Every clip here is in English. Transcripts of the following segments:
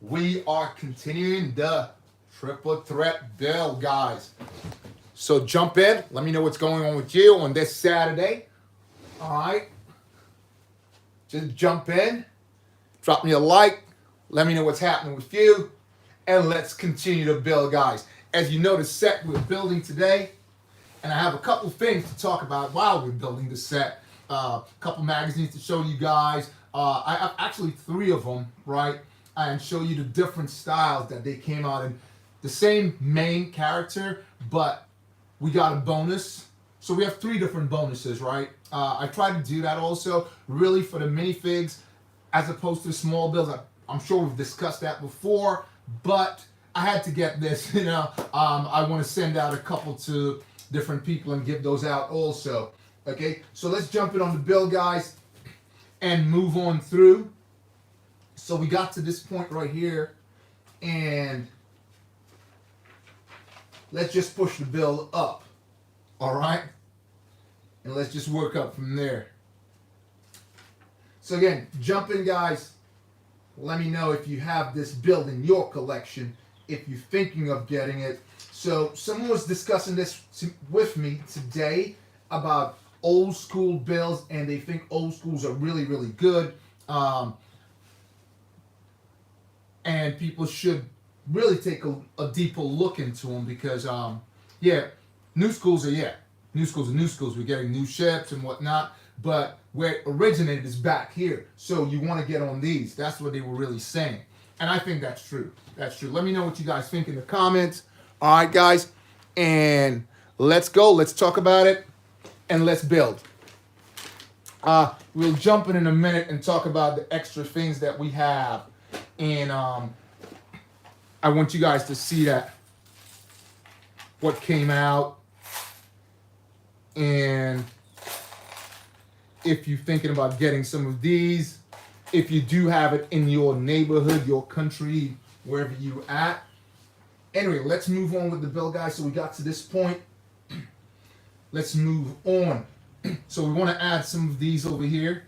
we are continuing the triple threat build, guys. So jump in. Let me know what's going on with you on this Saturday. All right. Just jump in. Drop me a like. Let me know what's happening with you. And let's continue to build, guys. As you know, the set we're building today, and I have a couple things to talk about while we're building the set. A couple magazines to show you guys. I have actually 3 of them, right? And show you the different styles that they came out in. The same main character, but we got a bonus. So we have 3 different bonuses, right? I tried to do that also, really for the minifigs, as opposed to small builds. I'm sure we've discussed that before, but I had to get this, you know. I want to send out a couple to different people and give those out also. Okay, so let's jump in on the build, guys, and move on through. So we got to this point right here, and let's just push the build up, all right? And let's just work up from there. So again, jump in, guys. Let me know if you have this build in your collection, if you're thinking of getting it. So someone was discussing this with me today about old school builds, and they think old schools are really, really good. And people should really take a deeper look into them because, yeah, new schools are new schools. We're getting new ships and whatnot, but where it originated is back here. So you want to get on these. That's what they were really saying. And I think that's true. That's true. Let me know what you guys think in the comments. All right, guys. And let's go. Let's talk about it. And let's build. We'll jump in a minute and talk about the extra things that we have. And I want you guys to see that what came out. And if you're thinking about getting some of these, if you do have it in your neighborhood, your country, wherever you're at. Anyway, let's move on with the build, guys. So we got to this point. Let's move on. So we want to add some of these over here.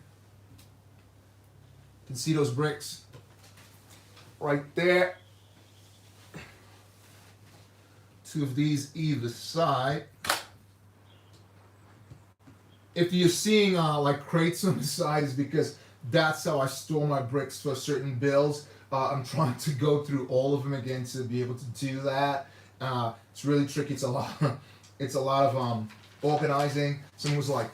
You can see those bricks right there. 2 of these either side. If you're seeing like crates on the side, is because that's how I store my bricks for certain builds. I'm trying to go through all of them again to be able to do that. It's really tricky. It's a lot. It's a lot of organizing. Someone was like,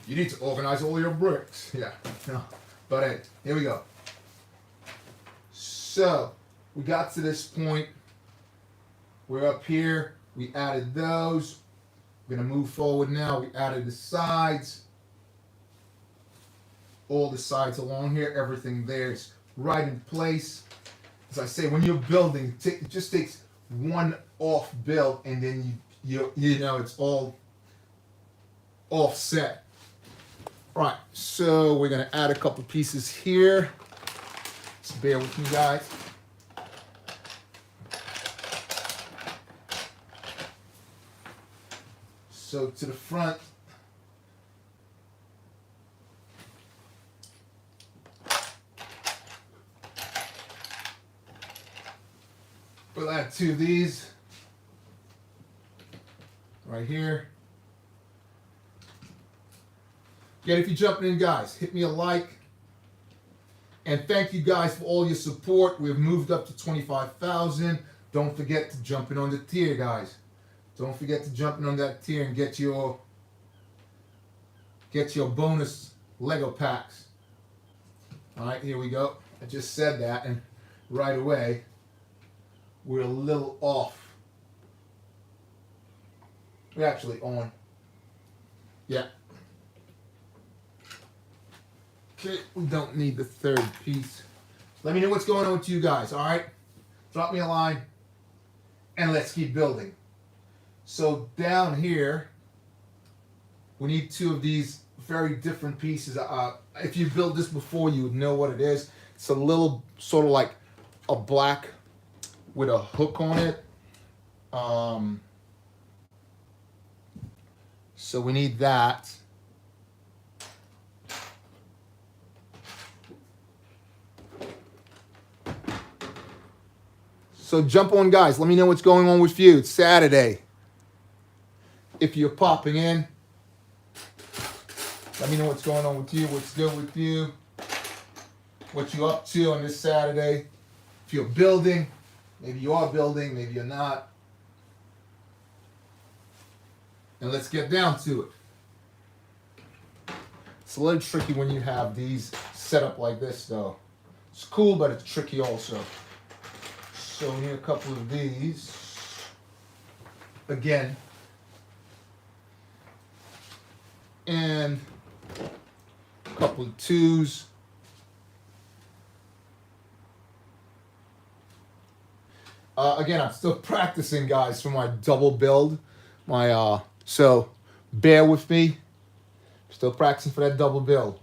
"You need to organize all your bricks." Yeah. No. But hey, here we go. So we got to this point. We're up here. We added those. We're going to move forward now. We added the sides. All the sides along here. Everything there is right in place. As I say, when you're building, it just takes one off build, and then you know it's all offset. Right. So we're going to add a couple pieces here. Just bear with me, guys. So to the front, we'll add 2 of these right here. Again, if you're jumping in, guys, hit me a like. And thank you guys for all your support. We've moved up to 25,000. Don't forget to jump in on the tier, guys. Don't forget to jump in on that tier and get your bonus Lego packs. All right, here we go. I just said that, and right away, we're a little off. We're actually on. Yeah. Okay, we don't need the 3rd piece. Let me know what's going on with you guys, all right? Drop me a line, and let's keep building. So down here, we need 2 of these very different pieces. If you built this before, you would know what it is. It's a little sort of like a black with a hook on it. So we need that. So jump on, guys. Let me know what's going on with you. It's Saturday. If you're popping in, let me know what's going on with you, what's good with you, what you up to on this Saturday. If you're building, maybe you are building, maybe you're not. And let's get down to it. It's a little tricky when you have these set up like this, though. It's cool, but it's tricky also. So we need a couple of these. Again. And a couple of twos. Again, I'm still practicing, guys, for my double build. So bear with me. Still practicing for that double build.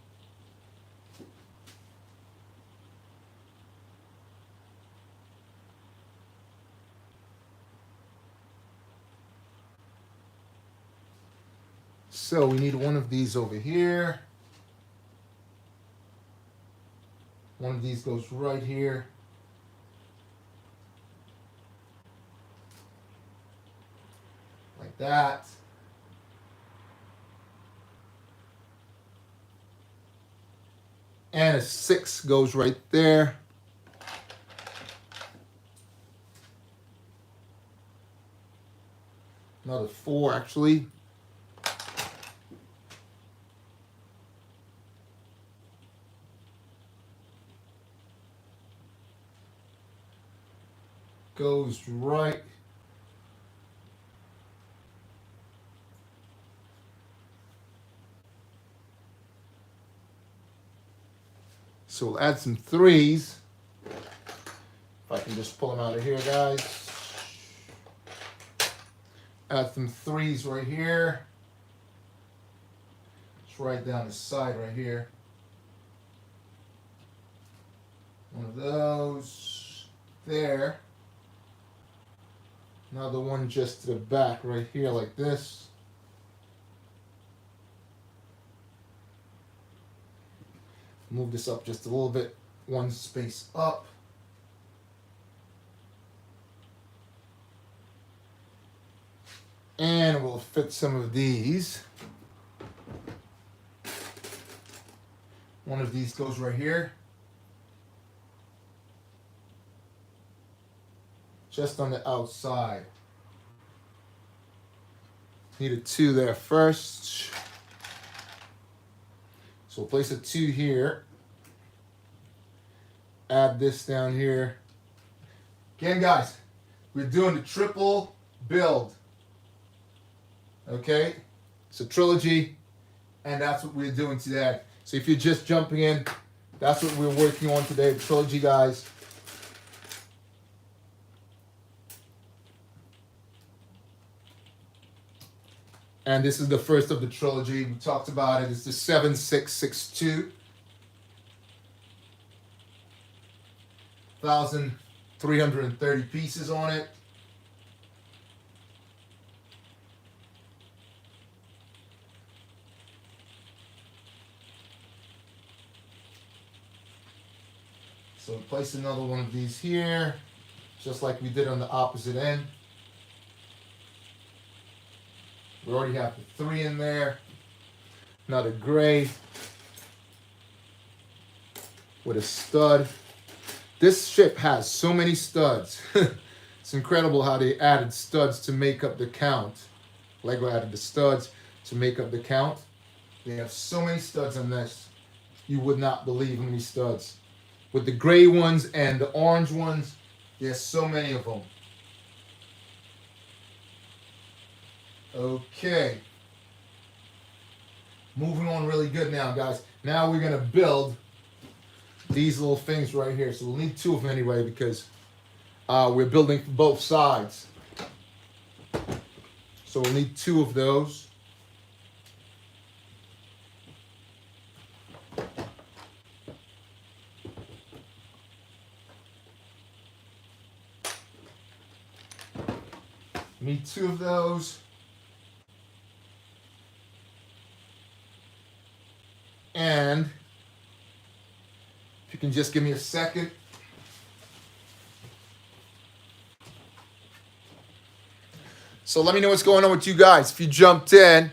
So we need one of these over here. One of these goes right here. Like that. And a 6 goes right there. Another 4 actually. Goes right. So we'll add some 3s. If I can just pull them out of here, guys. Add some 3s right here. Just right down the side right here. One of those there. Another one just to the back right here like this. Move this up just a little bit, one space up. And we'll fit some of these. One of these goes right here. Just on the outside. Need a 2 there first. So we'll place a 2 here. Add this down here. Again, guys, we're doing the triple build. Okay? It's a trilogy, and that's what we're doing today. So if you're just jumping in, that's what we're working on today, the trilogy, guys. And this is the first of the trilogy. We talked about it. It's the 7662. 1,330 pieces on it. So we place another one of these here, just like we did on the opposite end. We already have the 3 in there. Another gray with a stud. This ship has so many studs. It's incredible how they added studs to make up the count. Lego added the studs to make up the count. They have so many studs on this. You would not believe how many studs. With the gray ones and the orange ones, there's so many of them. Okay. Moving on really good now, guys. Now we're going to build these little things right here. So we'll need 2 of them anyway because we're building for both sides. So we'll need 2 of those. Need 2 of those. And if you can just give me a second. So let me know what's going on with you guys. If you jumped in,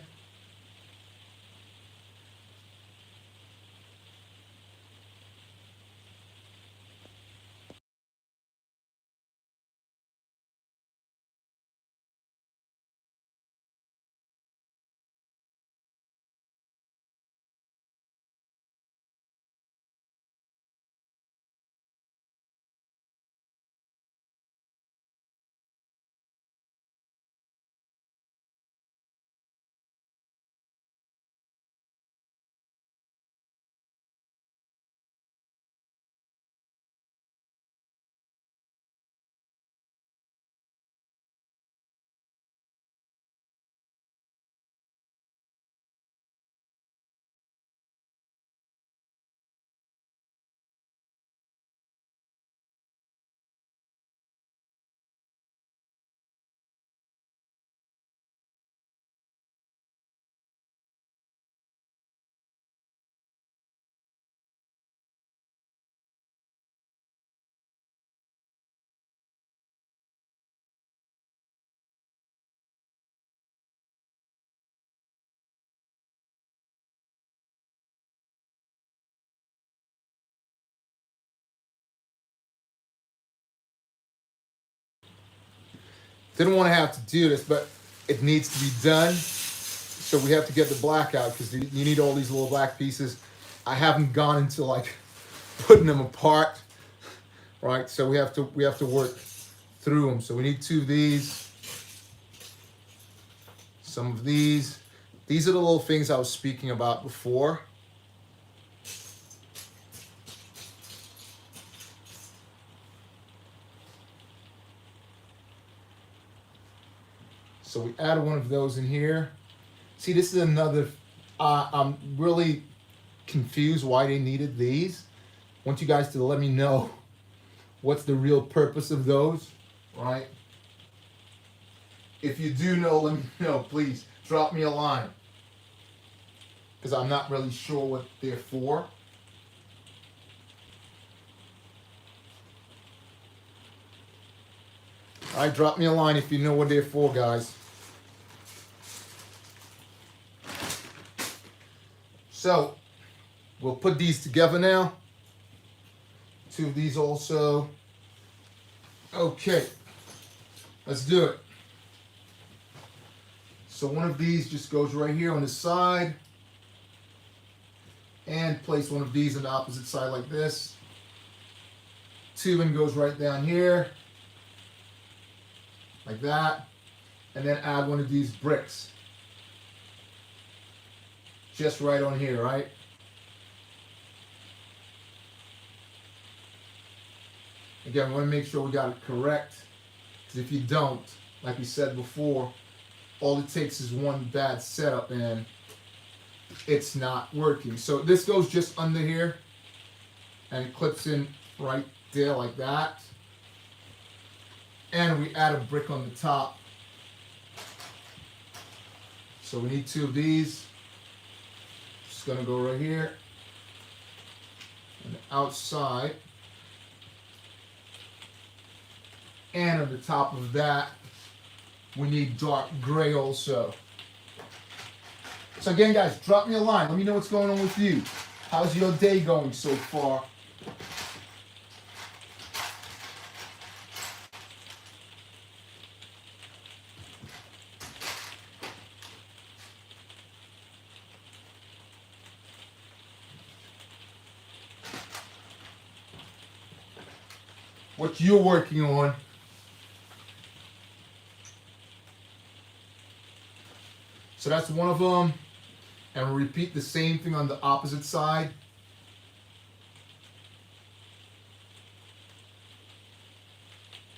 didn't want to have to do this, but it needs to be done. So we have to get the black out because you need all these little black pieces. I haven't gone into like putting them apart, right? So we have to work through them. So we need 2 of these, some of these. These are the little things I was speaking about before. So we added one of those in here. See, this is another, I'm really confused why they needed these. I want you guys to let me know what's the real purpose of those, right? If you do know, let me know, please. Drop me a line. Because I'm not really sure what they're for. All right, drop me a line if you know what they're for, guys. So, we'll put these together now. 2 of these also. Okay, let's do it. So one of these just goes right here on the side. And place one of these on the opposite side like this. 2 and goes right down here. Like that. And then add one of these bricks. Just right on here, right? Again, we want to make sure we got it correct. Because if you don't, like we said before, all it takes is one bad setup and it's not working. So this goes just under here and it clips in right there like that. And we add a brick on the top. So we need 2 of these. Just gonna go right here. And the outside. And on the top of that, we need dark gray also. So again, guys, drop me a line. Let me know what's going on with you. How's your day going so far? What you're working on. So that's one of them. And we'll repeat the same thing on the opposite side.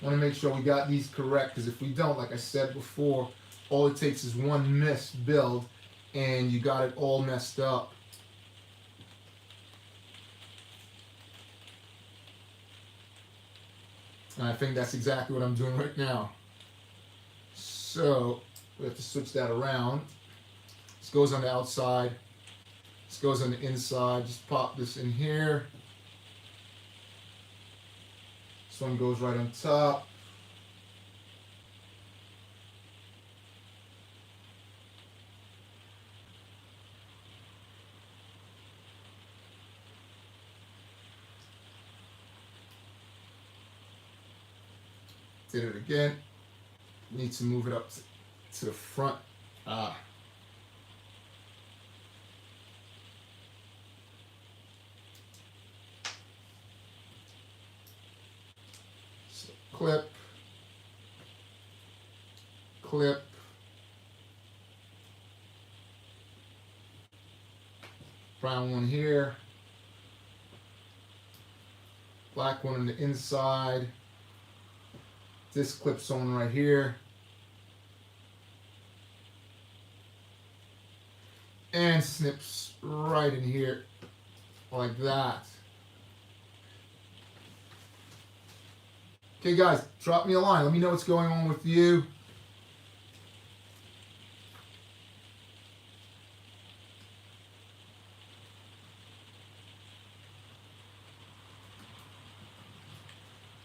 Want to make sure we got these correct, because if we don't, like I said before, all it takes is one missed build and you got it all messed up. And I think that's exactly what I'm doing right now. So we have to switch that around. This goes on the outside. This goes on the inside. Just pop this in here. This one goes right on top. Did it again. Need to move it up to the front. So clip. Clip. Brown one here. Black one on the inside. This clips on right here. And snips right in here like that. Okay guys, drop me a line. Let me know what's going on with you.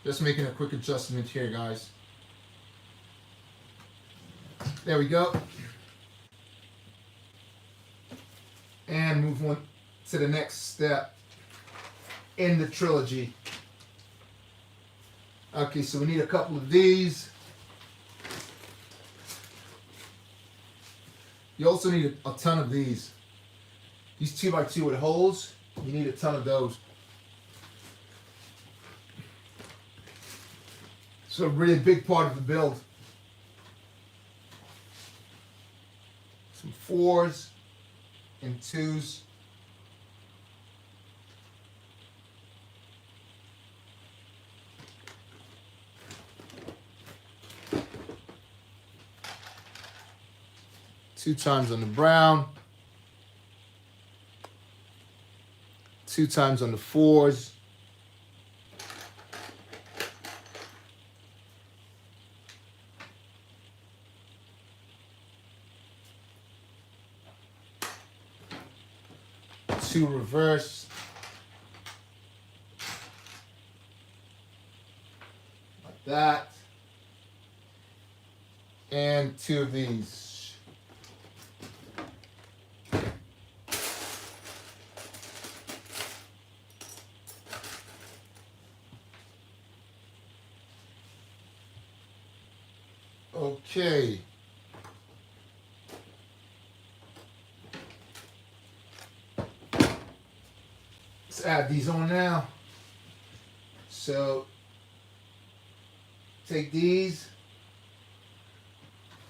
Just making a quick adjustment here, guys. There we go. And move on to the next step in the trilogy. Okay, so we need a couple of these. You also need a ton of these. These 2x2 with holes, you need a ton of those. It's a really big part of the build. Some 4s and 2s. Two times on the brown. 2 times on the 4s. Two reverse. Like that. And 2 of these. Okay. Let's add these on now. So take these.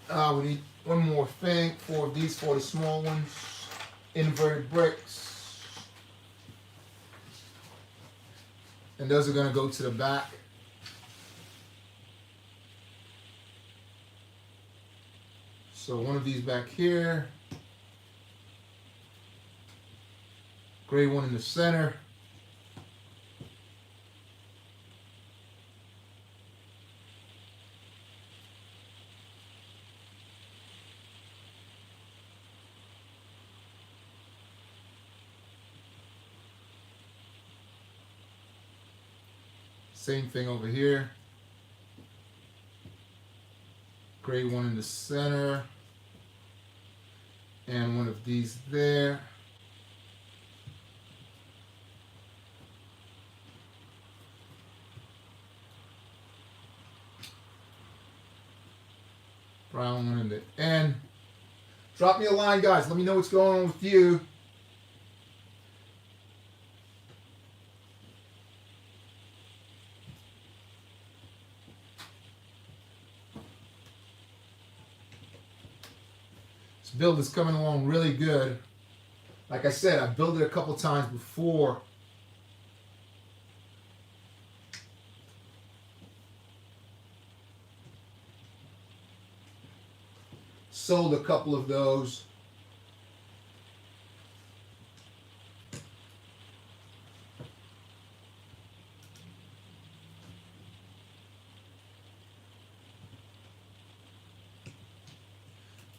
We need one more thing. 4 of these for the small ones. Inverted bricks. And those are going to go to the back. So one of these back here. Gray one in the center. Same thing over here. Gray one in the center. And one of these there. Brown one in the end. Drop me a line, guys. Let me know what's going on with you. This build is coming along really good. Like I said, I built it a couple times before. Sold a couple of those.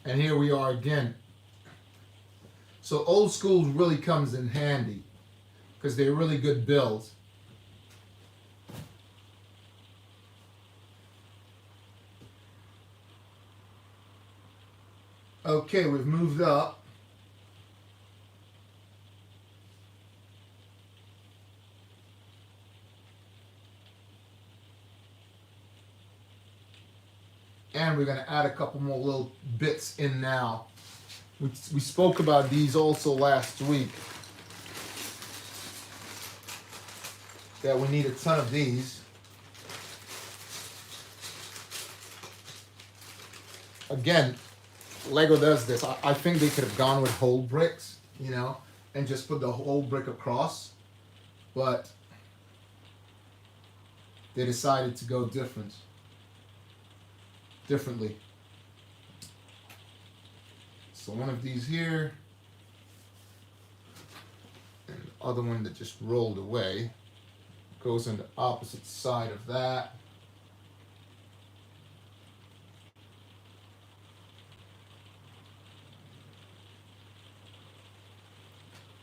And here we are again. So old school really comes in handy because they're really good builds. Okay, we've moved up. And we're going to add a couple more little bits in now. We spoke about these also last week, that we need a ton of these. Again, Lego does this. I think they could have gone with whole bricks, you know, and just put the whole brick across, but they decided to go differently. So one of these here, and the other one that just rolled away goes on the opposite side of that.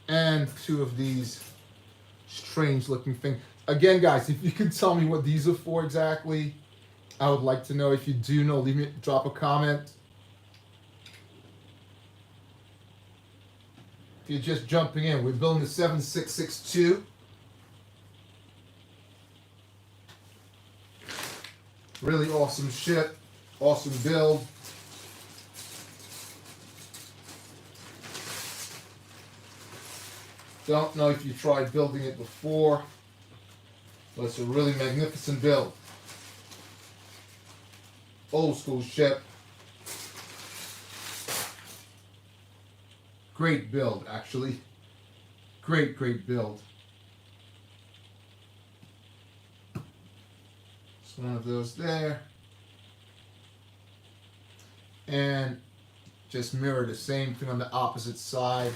And two of these strange looking things. Again, guys, if you can tell me what these are for exactly, I would like to know. If you do know, drop a comment. If you're just jumping in, we're building the 7662. Really awesome ship, awesome build. Don't know if you tried building it before, but it's a really magnificent build. Old school ship. Great build, actually. Great build. It's one of those there. And just mirror the same thing on the opposite side.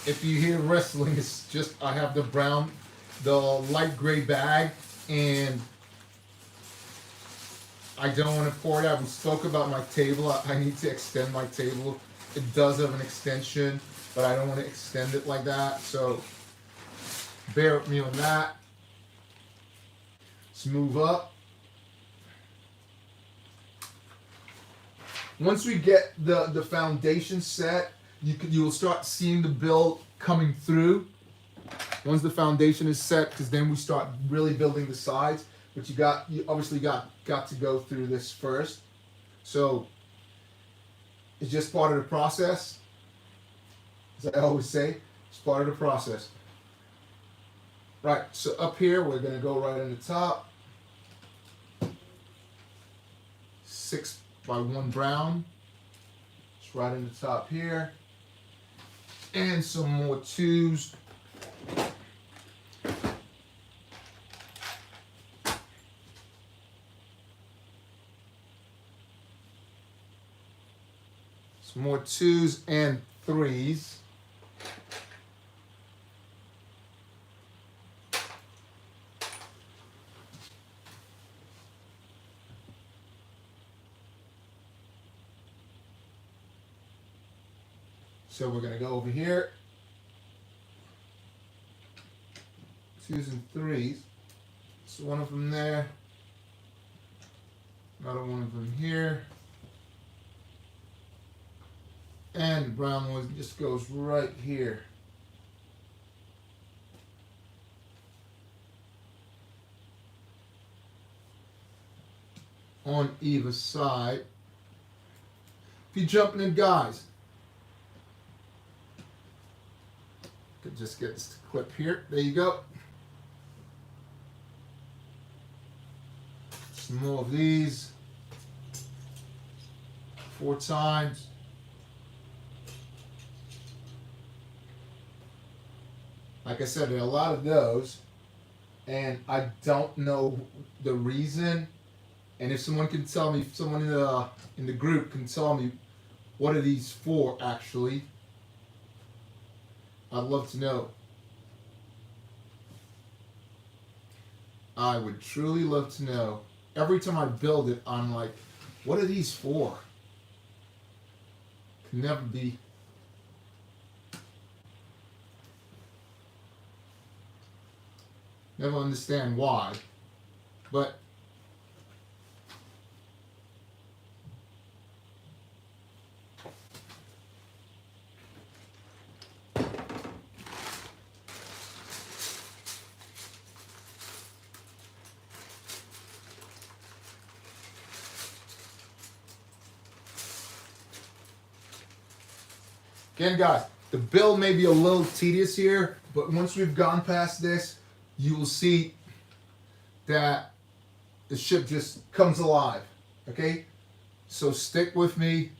If you hear wrestling, it's just I have the light gray bag, and I don't want to pour it out. We spoke about my table. I need to extend my table. It does have an extension, but I don't want to extend it like that. So bear with me on that. Let's move up. Once we get the foundation set, you will start seeing the build coming through once the foundation is set, because then we start really building the sides. But you obviously got to go through this first. So it's just part of the process. As I always say, it's part of the process. Right, so up here we're gonna go right on the top. 6x1 brown. It's right in the top here. And some more 2s. Some more 2s and 3s. So we're going to go over here. 2s and 3s. So one of them there. Another one of them here. And the brown one just goes right here. On either side. If you're jumping in, guys, could just get this to clip here. There you go. Some more of these. 4 times. Like I said, there are a lot of those, and I don't know the reason. And if someone can tell me, if someone in the group can tell me, what are these for actually? I'd love to know. I would truly love to know. Every time I build it, I'm like, what are these for? Can never be. Never understand why, but Again, guys, the build may be a little tedious here, but once we've gone past this, you will see that the ship just comes alive. Okay? So stick with me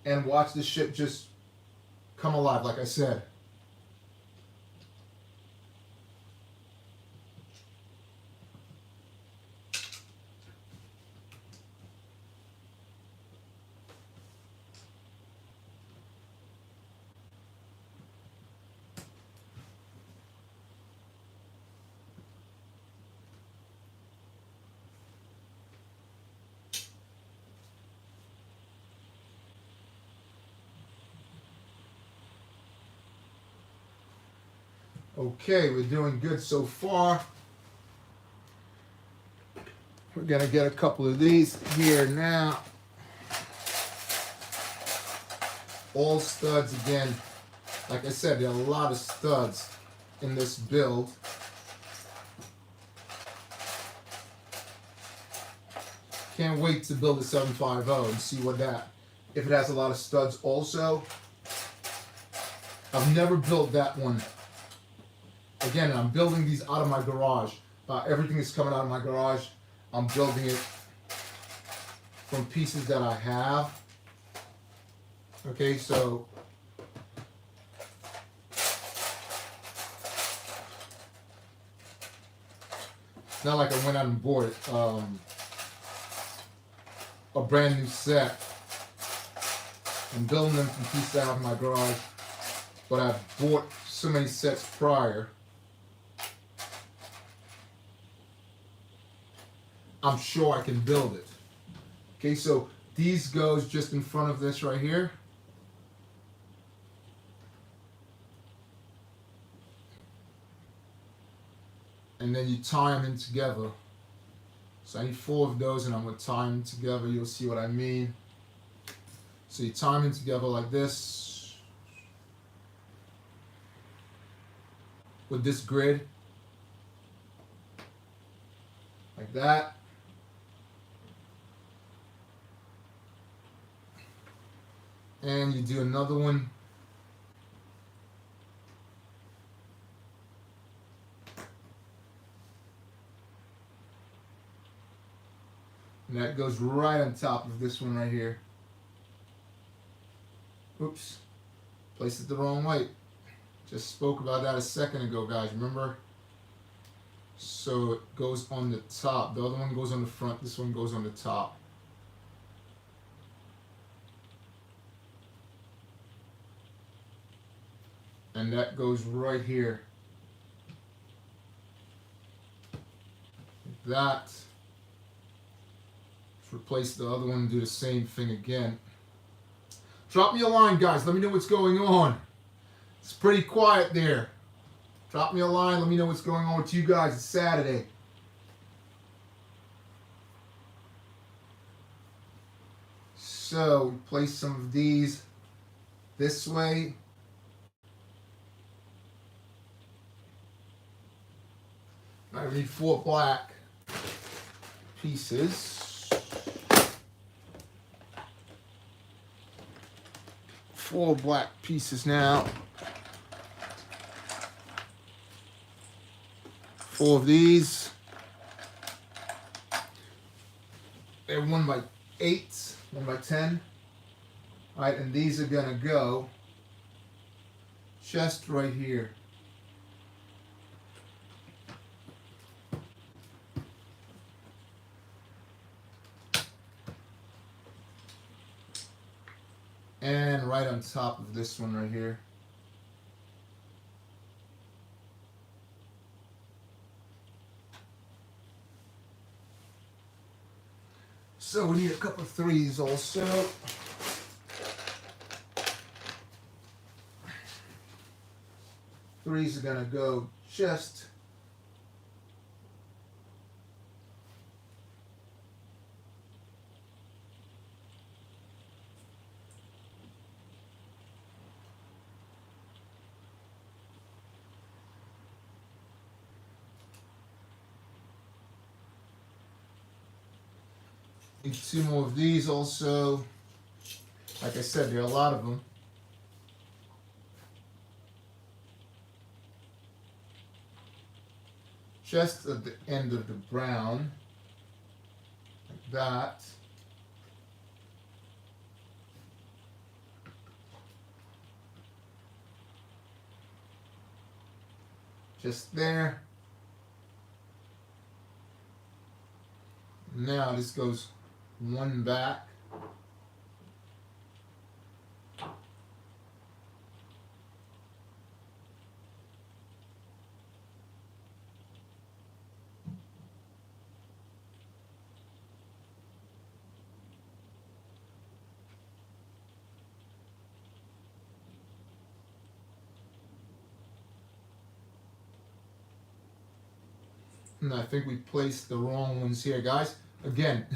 and watch the ship just come alive, like I said. Okay, we're doing good so far. We're gonna get a couple of these here now. All studs again. Like I said, there are a lot of studs in this build. Can't wait to build a 750 and see what that, if it has a lot of studs also. I've never built that one. Again, I'm building these out of my garage. Everything is coming out of my garage. I'm building it from pieces that I have. Okay, so it's not like I went out and bought a brand new set. I'm building them from pieces out of my garage, but I've bought so many sets prior. I'm sure I can build it. Okay, so these goes just in front of this right here. And then you tie them in together. So I need 4 of those and I'm going to tie them together. You'll see what I mean. So you tie them in together like this. With this grid. Like that. And you do another one. And that goes right on top of this one right here. Oops. Placed it the wrong way. Just spoke about that a second ago, guys. Remember? So it goes on the top. The other one goes on the front. This one goes on the top. And that goes right here. Like that. Let's replace the other one and do the same thing again. Drop me a line, guys. Let me know what's going on. It's pretty quiet there. Drop me a line. Let me know what's going on with you guys. It's Saturday. So, we place some of these this way. I need 4 black pieces. 4 black pieces now. 4 of these. They're 1 by 8, 1 by 10. All right, and these are gonna go just right here. And right on top of this one right here. So we need a couple of 3s also. Threes are gonna go just need 2 more of these also. Like I said, there are a lot of them. just at the end of the brown, like that. Just there. Now this goes one back. And I think we placed the wrong ones here, guys. Again,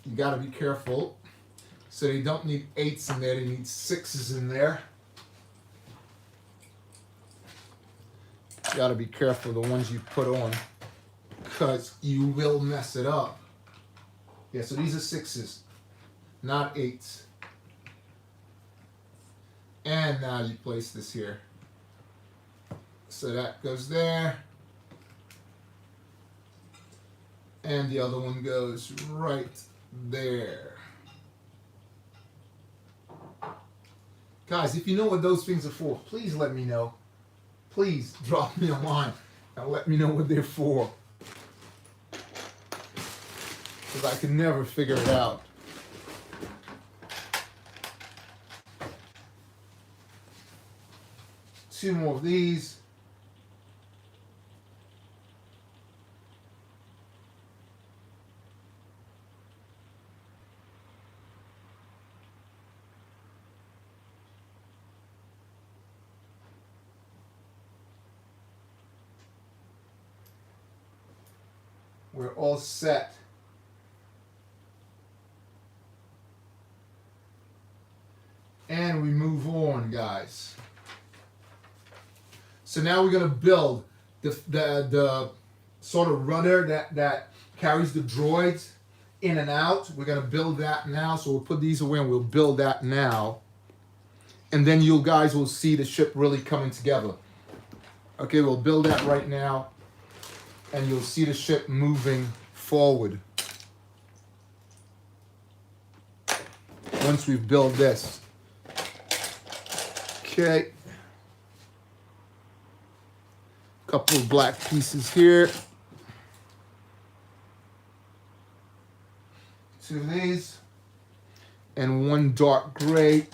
you gotta be careful. So they don't need 8s in there, they need 6s in there. You gotta be careful the ones you put on, because you will mess it up. Yeah, so these are 6s, not 8s. And now you place this here. So that goes there. And the other one goes right there. Guys, if you know what those things are for, please let me know. Please drop me a line and let me know what they're for. Because I can never figure it out. Two more of these. We're all set. And we move on, guys. So now we're gonna build the sort of rudder that carries the droids in and out. We're gonna build that now. So we'll put these away and we'll build that now. And then you guys will see the ship really coming together. Okay, we'll build that right now. And you'll see the ship moving forward. Once we've built this. Okay. Couple of black pieces here. Two of these. And one dark gray.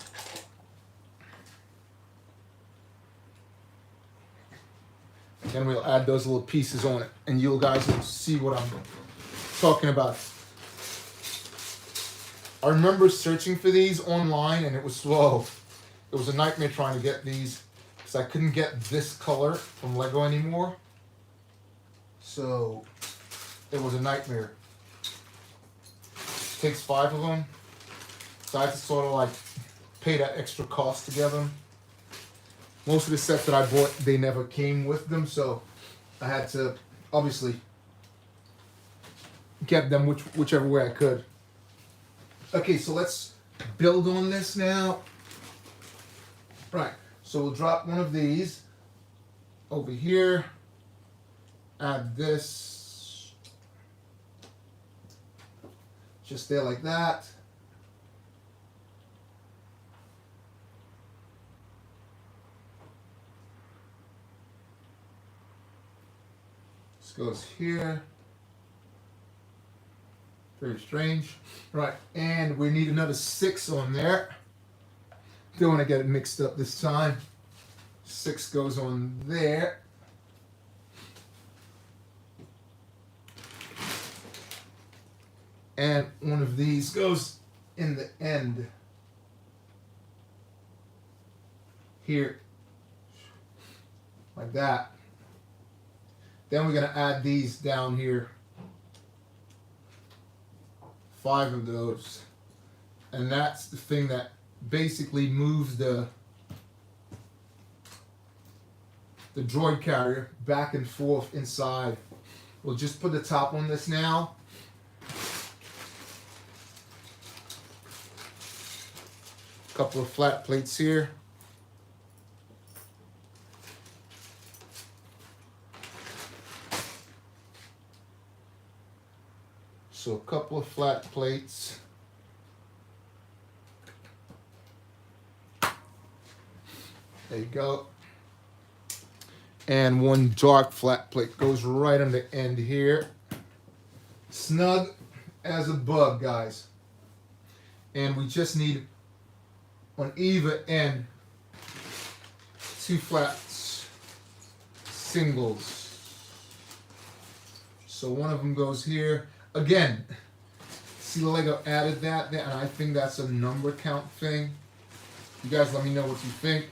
Then we'll add those little pieces on it, and you guys will see what I'm talking about. I remember searching for these online, and it was slow. It was a nightmare trying to get these, because I couldn't get this color from Lego anymore. So it was a nightmare. It takes 5 of them, so I had to sort of like pay that extra cost to get them. Most of the sets that I bought, they never came with them, so I had to obviously get them whichever way I could. Okay, so let's build on this now. Right, so we'll drop one of these over here, add this, just there like that. Goes here. Very strange. Right, and we need another 6 on there. Don't want to get it mixed up this time. 6 goes on there. And one of these goes in the end. Here. Like that. Then we're going to add these down here. 5 of those. And that's the thing that basically moves the droid carrier back and forth inside. We'll just put the top on this now. Couple of flat plates here. So a couple of flat plates. There you go. And one dark flat plate goes right on the end here. Snug as a bug, guys. And we just need on either end 2 flats, singles. So one of them goes here. Again, see the Lego added that there, and I think that's a number count thing. You guys let me know what you think.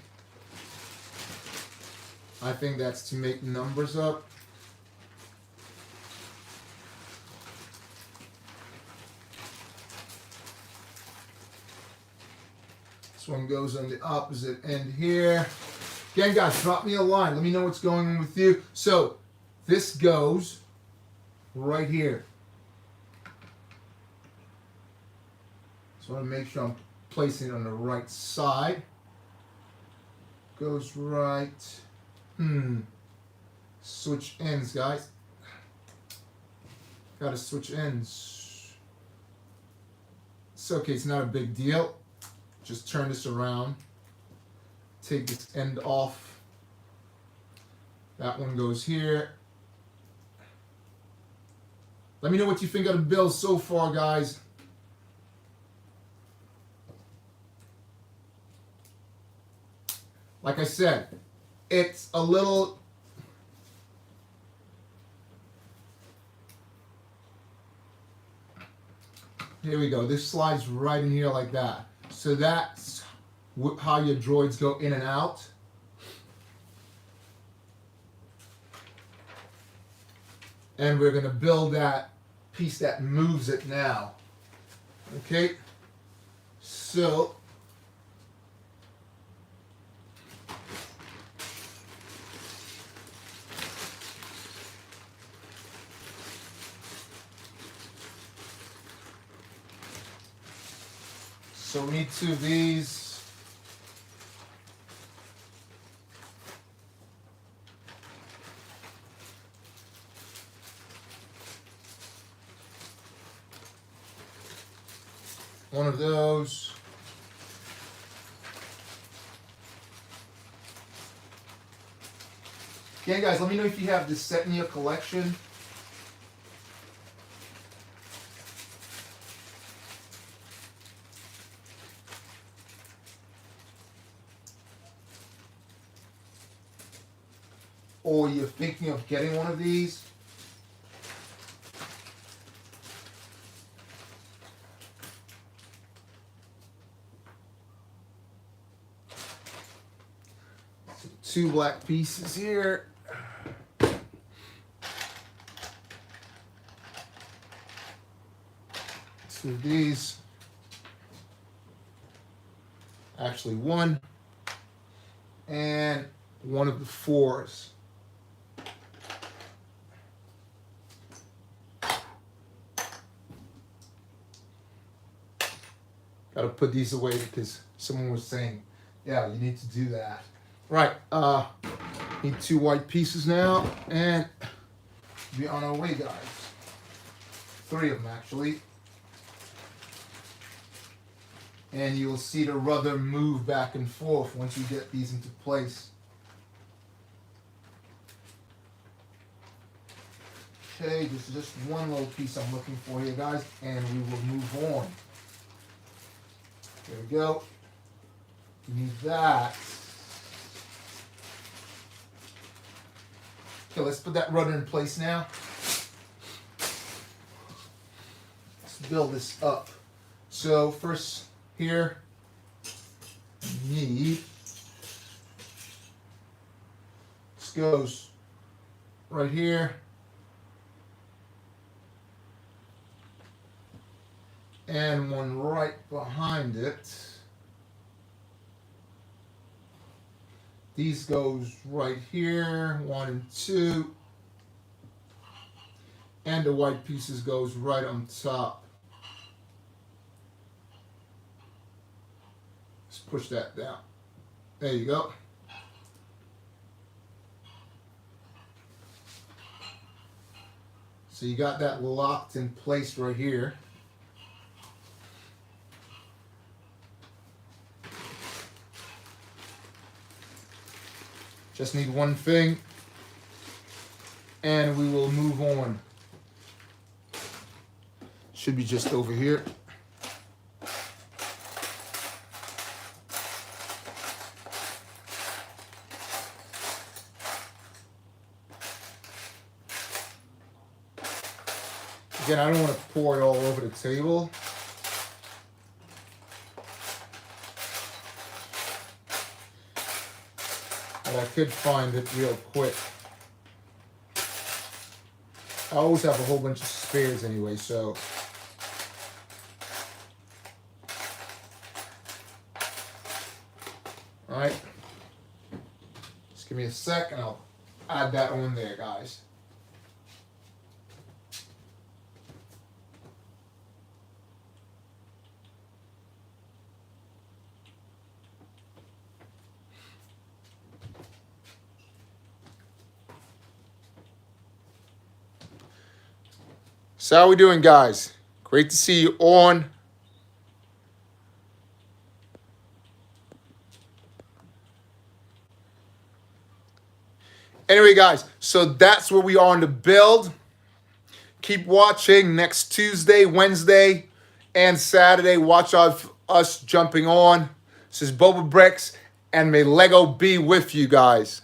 I think that's to make numbers up. This one goes on the opposite end here. Again, guys, drop me a line. Let me know what's going on with you. So this goes right here. So I want to make sure I'm placing it on the right side. Goes right. Switch ends, guys. Gotta switch ends. It's okay, it's not a big deal. Just turn this around. Take this end off. That one goes here. Let me know what you think of the build so far, guys. Like I said, it's a little here we go. This slides right in here like that. So that's how your droids go in and out. And we're going to build that piece that moves it now. Okay? So we need 2 of these. One of those. Okay, guys, let me know if you have this set in your collection. Or you're thinking of getting one of these. So 2 black pieces here. 2 of these. Actually 1. And 1 of the 4s. Got to put these away because someone was saying, yeah, you need to do that. Right, need 2 white pieces now, and be on our way, guys. 3 of them, actually. And you'll see the rudder move back and forth once you get these into place. Okay, this is just one little piece I'm looking for here, guys, and we will move on. There we go. You need that. Okay, let's put that rudder in place now. Let's build this up. So first here, you need, this goes right here. And one right behind it. These goes right here, 1 and 2. And the white pieces goes right on top. Let's push that down. There you go. So you got that locked in place right here. Just need one thing, and we will move on. Should be just over here. Again, I don't want to pour it all over the table. But I could find it real quick. I always have a whole bunch of spares anyway, so. All right. Just give me a sec and I'll add that on there, guys. So how we doing, guys? Great to see you on. Anyway, guys, so that's where we are on the build. Keep watching next Tuesday, Wednesday, and Saturday. Watch us jumping on. This is BOBAbrickz, and may Lego be with you guys.